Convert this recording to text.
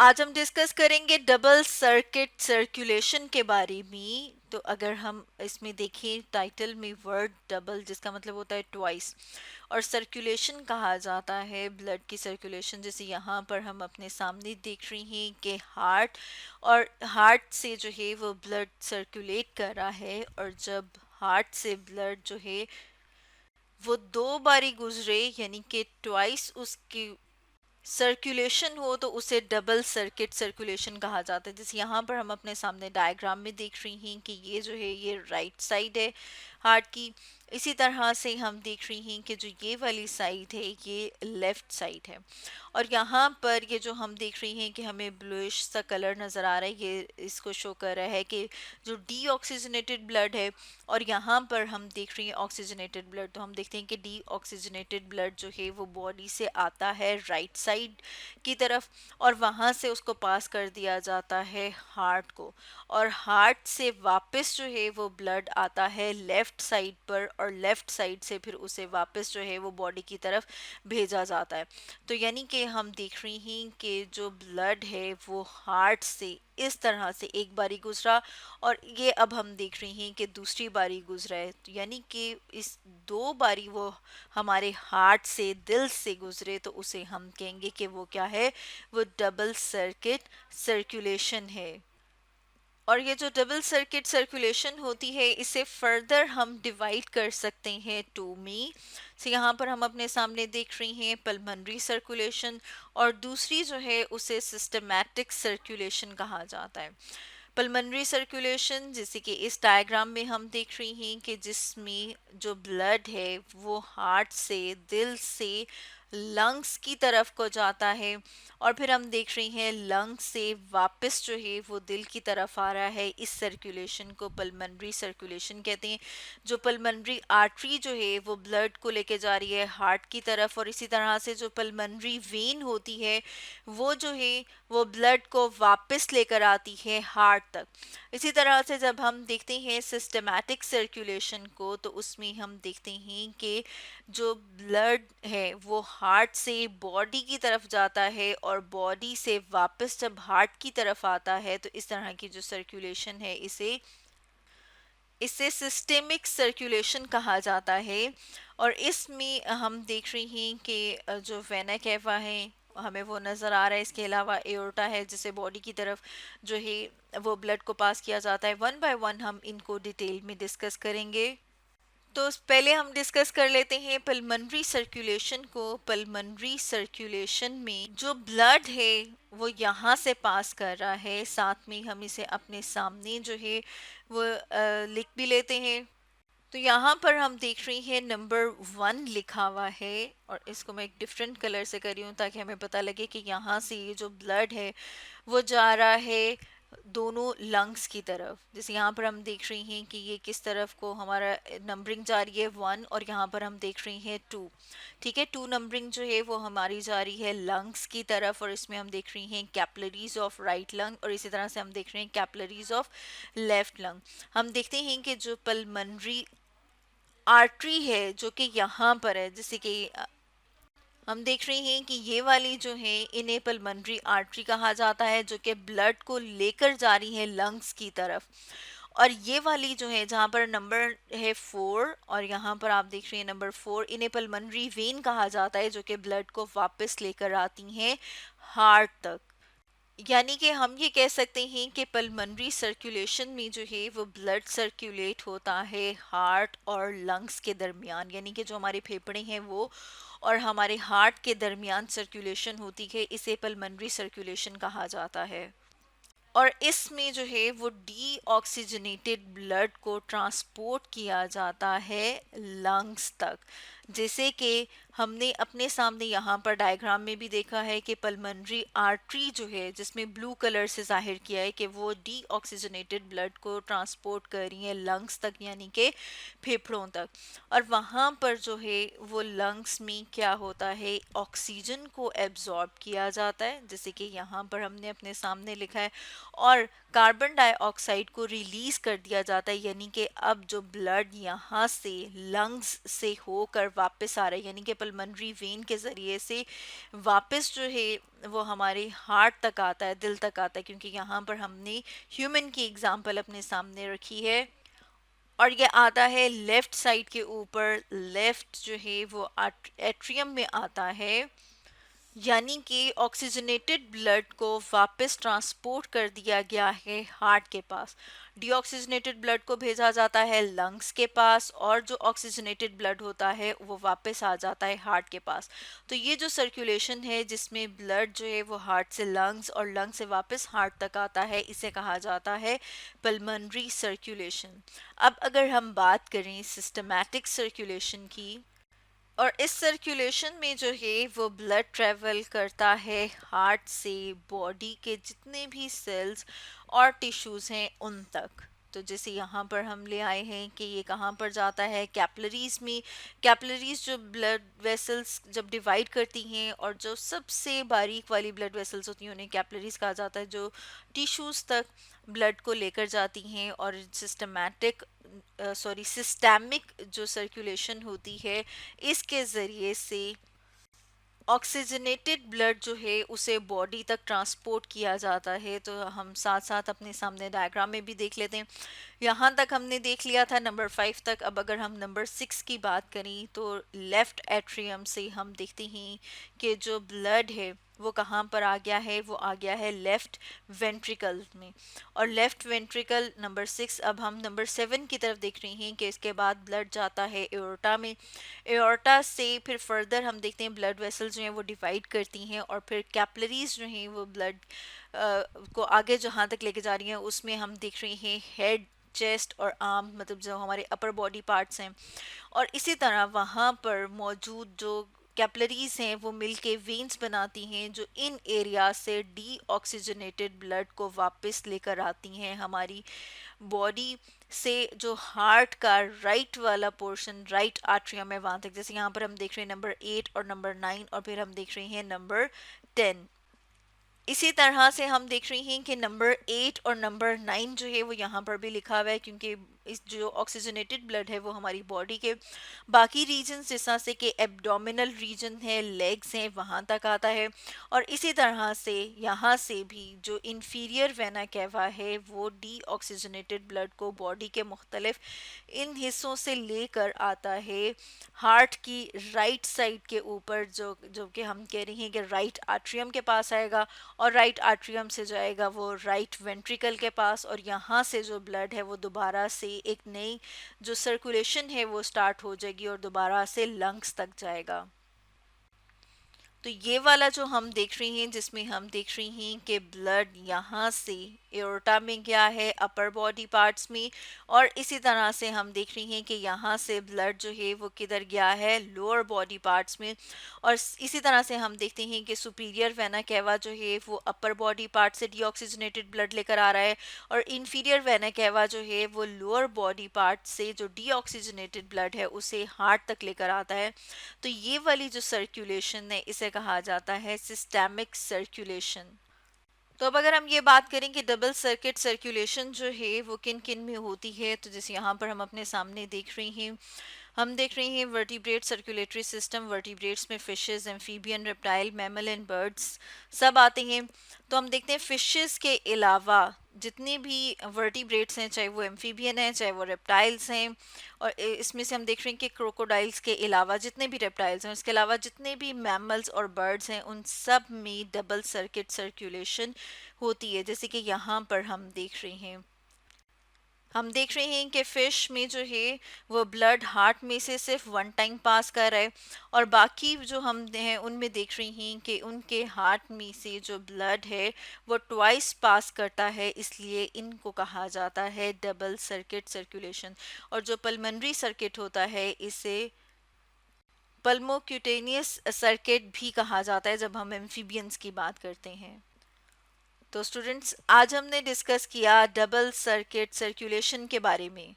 आज हम डिस्कस करेंगे डबल सर्किट सर्कुलेशन के बारे में। तो अगर हम इसमें देखें टाइटल में वर्ड डबल जिसका मतलब होता है ट्वाइस, और सर्कुलेशन कहा जाता है ब्लड की सर्कुलेशन। जैसे यहाँ पर हम अपने सामने देख रहे हैं कि हार्ट से जो है वो ब्लड सर्कुलेट कर रहा है, और जब हार्ट से ब्लड जो है वो दो बारी गुजरे यानी कि ट्वाइस उसकी सर्कुलेशन हो तो उसे डबल सर्किट सर्कुलेशन कहा जाता है। जैसे यहाँ पर हम अपने सामने डायग्राम में देख रही हैं कि ये जो है ये राइट साइड है हार्ट की। इसी तरह से हम देख रही हैं कि जो ये वाली साइड है ये लेफ्ट साइड है। और यहाँ पर ये जो हम देख रही हैं कि हमें ब्लूइश सा कलर नज़र आ रहा है, ये इसको शो कर रहा है कि जो डीऑक्सीजनेटेड ब्लड है। और यहाँ पर हम देख रही हैं ऑक्सीजनेटेड ब्लड। तो हम देखते हैं कि डीऑक्सीजनेटेड ब्लड जो है वो बॉडी से आता है राइट साइड की तरफ, और वहाँ से उसको पास कर दिया जाता है हार्ट को। और हार्ट से वापस जो है वो ब्लड आता है लेफ्ट साइड पर, और लेफ्ट साइड से फिर उसे वापस जो है वो बॉडी की तरफ भेजा जाता है। तो यानी कि हम देख रहे हैं कि जो ब्लड है वो हार्ट से इस तरह से एक बारी गुजरा, और ये अब हम देख रहे हैं कि दूसरी बारी गुजरा है। तो यानी कि इस दो बारी वो हमारे हार्ट से दिल से गुजरे तो उसे हम कहेंगे कि वो क्या है, वो डबल सर्किट सर्कुलेशन है। और ये जो डबल सर्किट सर्कुलेशन होती है इसे फर्दर हम डिवाइड कर सकते हैं टू में। तो यहाँ पर हम अपने सामने देख रही हैं पल्मनरी सर्कुलेशन, और दूसरी जो है उसे सिस्टमैटिक सर्कुलेशन कहा जाता है। पल्मनरी सर्कुलेशन जैसे कि इस डायग्राम में हम देख रही हैं कि जिसमें जो ब्लड है वो हार्ट से दिल से लंग्स की तरफ को जाता है, और फिर हम देख रहे हैं लंग्स से वापस जो है वो दिल की तरफ आ रहा है। इस सर्कुलेशन को पल्मनरी सर्कुलेशन कहते हैं। जो पल्मनरी आर्टरी जो है वो ब्लड को लेके जा रही है हार्ट की तरफ, और इसी तरह से जो पल्मनरी वेन होती है वो जो है वो ब्लड को वापस लेकर आती है हार्ट तक। इसी तरह से जब हम देखते हैं सिस्टमैटिक सर्कुलेशन को तो उसमें हम देखते हैं कि जो ब्लड है वो हार्ट से बॉडी की तरफ जाता है, और बॉडी से वापस जब हार्ट की तरफ आता है तो इस तरह की जो सर्कुलेशन है इसे इसे सिस्टेमिक सर्कुलेशन कहा जाता है। और इसमें हम देख रहे हैं कि जो वेना कैवा है हमें वो नज़र आ रहा है। इसके अलावा एओर्टा है जिसे बॉडी की तरफ जो है वो ब्लड को पास किया जाता है। वन बाय वन हम इनको डिटेल में डिस्कस करेंगे। तो पहले हम डिस्कस कर लेते हैं पल्मनरी सर्कुलेशन को। पल्मनरी सर्कुलेशन में जो ब्लड है वो यहाँ से पास कर रहा है, साथ में हम इसे अपने सामने जो है वो लिख भी लेते हैं। तो यहाँ पर हम देख रहे हैं नंबर 1 लिखा हुआ है, और इसको मैं एक डिफरेंट कलर से कर रही हूँ ताकि हमें पता लगे कि यहाँ से ये जो ब्लड है वो जा रहा है दोनों लंग्स की तरफ। जैसे यहाँ पर हम देख रहे हैं कि ये किस तरफ को हमारा नंबरिंग जा रही है 1, और यहाँ पर हम देख रहे हैं 2। ठीक है, 2 नंबरिंग जो है वो हमारी जा रही है लंग्स की तरफ, और इसमें हम देख रहे हैं कैपिलरीज ऑफ राइट लंग, और इसी तरह से हम देख रहे हैं कैपिलरीज ऑफ लेफ्ट लंग। हम देखते हैं कि जो पल्मनरी आर्टरी है जो कि यहाँ पर है, जैसे कि हम देख रहे हैं कि ये वाली जो है इन्हें पल्मनरी आर्टरी कहा जाता है जो कि ब्लड को लेकर जा रही है लंग्स की तरफ। और ये वाली जो है जहाँ पर नंबर है 4, और यहाँ पर आप देख रहे हैं नंबर 4, इन्हें पल्मनरी वेन कहा जाता है जो कि ब्लड को वापस लेकर आती हैं हार्ट तक। यानी कि हम ये कह सकते हैं कि पल्मनरी सर्कुलेशन में जो है वो ब्लड सर्कुलेट होता है हार्ट और लंग्स के दरमियान, यानी कि जो हमारे फेफड़े हैं वो और हमारे हार्ट के दरमियान सर्कुलेशन होती है, इसे पल्मनरी सर्कुलेशन कहा जाता है। और इसमें जो है वो डीऑक्सीजनेटेड ब्लड को ट्रांसपोर्ट किया जाता है लंग्स तक। जैसे कि हमने अपने सामने यहाँ पर डायग्राम में भी देखा है कि पल्मनरी आर्टरी जो है जिसमें ब्लू कलर से जाहिर किया है कि वो डीऑक्सीजनेटेड ब्लड को ट्रांसपोर्ट कर रही है लंग्स तक, यानी कि फेफड़ों तक। और वहाँ पर जो है वो लंग्स में क्या होता है, ऑक्सीजन को एब्जॉर्ब किया जाता है जैसे कि यहाँ पर हमने अपने सामने लिखा है, और कार्बन डाइऑक्साइड को रिलीज कर दिया जाता है। यानी कि अब जो ब्लड यहाँ से लंग्स से होकर वापस आ रहा है, यानी कि पल्मोनरी वेन के ज़रिए से वापस जो है वो हमारे हार्ट तक आता है, दिल तक आता है, क्योंकि यहाँ पर हमने ह्यूमन की एग्जांपल अपने सामने रखी है। और ये आता है लेफ्ट साइड के ऊपर, लेफ्ट जो है वो एट्रियम में आता है, यानी कि ऑक्सीजनेटेड ब्लड को वापस ट्रांसपोर्ट कर दिया गया है हार्ट के पास। डीऑक्सीजनेटेड ब्लड को भेजा जाता है लंग्स के पास, और जो ऑक्सीजनेटेड ब्लड होता है वो वापस आ जाता है हार्ट के पास। तो ये जो सर्कुलेशन है जिसमें ब्लड जो है वो हार्ट से लंग्स और लंग्स से वापस हार्ट तक आता है, इसे कहा जाता है पल्मोनरी सर्कुलेशन। अब अगर हम बात करें सिस्टमैटिक सर्कुलेशन की, और इस सर्कुलेशन में जो है वो ब्लड ट्रेवल करता है हार्ट से बॉडी के जितने भी सेल्स और टिश्यूज हैं उन तक। तो जैसे यहाँ पर हम ले आए हैं कि ये कहाँ पर जाता है, कैपिलरीज में। कैपिलरीज जो ब्लड वेसल्स जब डिवाइड करती हैं, और जो सबसे बारीक वाली ब्लड वेसल्स होती हैं उन्हें कैपिलरीज कहा जाता है, जो टिश्यूज तक ब्लड को लेकर जाती हैं। और सिस्टेमिक जो सर्कुलेशन होती है, इसके ज़रिए से ऑक्सीजनेटेड ब्लड जो है उसे बॉडी तक ट्रांसपोर्ट किया जाता है। तो हम साथ साथ अपने सामने डायग्राम में भी देख लेते हैं। यहाँ तक हमने देख लिया था नंबर 5 तक। अब अगर हम नंबर 6 की बात करें तो लेफ्ट एट्रियम से हम देखते हैं कि जो ब्लड है वो कहाँ पर आ गया है, वो आ गया है लेफ्ट वेंट्रिकल में। और लेफ्ट वेंट्रिकल नंबर 6। अब हम नंबर 7 की तरफ देख रहे हैं कि इसके बाद ब्लड जाता है एओर्टा में। एओर्टा से फिर फर्दर हम देखते हैं ब्लड वेसल्स जो हैं वो डिवाइड करती हैं, और फिर कैपिलरीज जो हैं वो ब्लड को आगे जहाँ तक लेके जा रही हैं, उसमें हम देख रहे हैं हेड, चेस्ट और आर्म, मतलब जो हमारे अपर बॉडी पार्ट्स हैं। और इसी तरह वहाँ पर मौजूद जो कैपिलरीज हैं वो मिलके वेन्स बनाती हैं, जो इन एरिया से डीऑक्सीजनेटेड ब्लड को वापस लेकर आती हैं हमारी बॉडी से जो हार्ट का राइट वाला पोर्शन, राइट आर्ट्रियम है, वहां तक। जैसे यहाँ पर हम देख रहे हैं नंबर 8 और नंबर 9, और फिर हम देख रहे हैं नंबर 10। इसी तरह से हम देख रहे हैं कि नंबर 8 और नंबर 9 जो है वो यहाँ पर भी लिखा हुआ है, क्योंकि इस जो ऑक्सीजनेटेड ब्लड है वो हमारी बॉडी के बाकी रीजन जैसा से कि एब्डोमिनल रीजन है, लेग्स हैं, वहाँ तक आता है। और इसी तरह से यहाँ से भी जो इंफीरियर वेना कैवा है वो डीऑक्सीजनेटेड ब्लड को बॉडी के मुख्तलिफ इन हिस्सों से लेकर आता है हार्ट की राइट साइड के ऊपर, जो जो कि हम कह रहे हैं कि राइट आर्ट्रियम के पास आएगा, और राइट आर्ट्रियम से जाएगा वो राइट वेंट्रिकल के पास। और यहाँ से जो ब्लड है वो दोबारा से एक नई जो सर्कुलेशन है वो स्टार्ट हो जाएगी, और दोबारा से लंग्स तक जाएगा। तो ये वाला जो हम देख रहे हैं, जिसमें हम देख रहे हैं कि ब्लड यहाँ से एओर्टा में गया है अपर बॉडी पार्ट्स में, और इसी तरह से हम देख रहे हैं कि यहाँ से ब्लड जो है वो किधर गया है, लोअर बॉडी पार्ट्स में। और इसी तरह से हम देखते हैं कि सुपीरियर वेना कैवा जो है वो अपर बॉडी पार्ट से डीऑक्सीजनेटेड ब्लड लेकर आ रहा है, और इंफीरियर वेना कैवा जो है वो लोअर बॉडी पार्ट से जो डीऑक्सीजनेटेड ब्लड है उसे हार्ट तक लेकर आता है। तो ये वाली जो सर्कुलेशन है इसे कहा जाता है सिस्टेमिक सर्कुलेशन। तो अब अगर हम ये बात करें कि डबल सर्किट सर्कुलेशन जो है वो किन किन में होती है, तो जैसे यहाँ पर हम अपने सामने देख रहे हैं, हम देख रहे हैं वर्टिब्रेट सर्कुलेटरी सिस्टम। वर्टिब्रेट्स में fishes, amphibian, reptile, mammal and birds सब आते हैं। तो हम देखते हैं फिशेस के अलावा जितने भी वर्टिब्रेट्स हैं, चाहे वो एम्फीबियन हैं चाहे वो रेप्टाइल्स हैं, और इसमें से हम देख रहे हैं कि क्रोकोडाइल्स के अलावा जितने भी रेप्टाइल्स हैं, उसके अलावा जितने भी मैमल्स और बर्ड्स हैं, उन सब में डबल सर्किट सर्कुलेशन होती है। जैसे कि यहाँ पर हम देख रहे हैं, हम देख रहे हैं कि फिश में जो है वो ब्लड हार्ट में से सिर्फ वन टाइम पास कर रहा है, और बाकी जो हम हैं उनमें देख रहे हैं कि उनके हार्ट में से जो ब्लड है वो ट्वाइस पास करता है, इसलिए इनको कहा जाता है डबल सर्किट सर्कुलेशन। और जो पल्मोनरी सर्किट होता है इसे पल्मोक्यूटेनियस सर्किट भी कहा जाता है जब हम एम्फीबियंस की बात करते हैं। तो स्टूडेंट्स, आज हमने डिस्कस किया डबल सर्किट सर्कुलेशन के बारे में।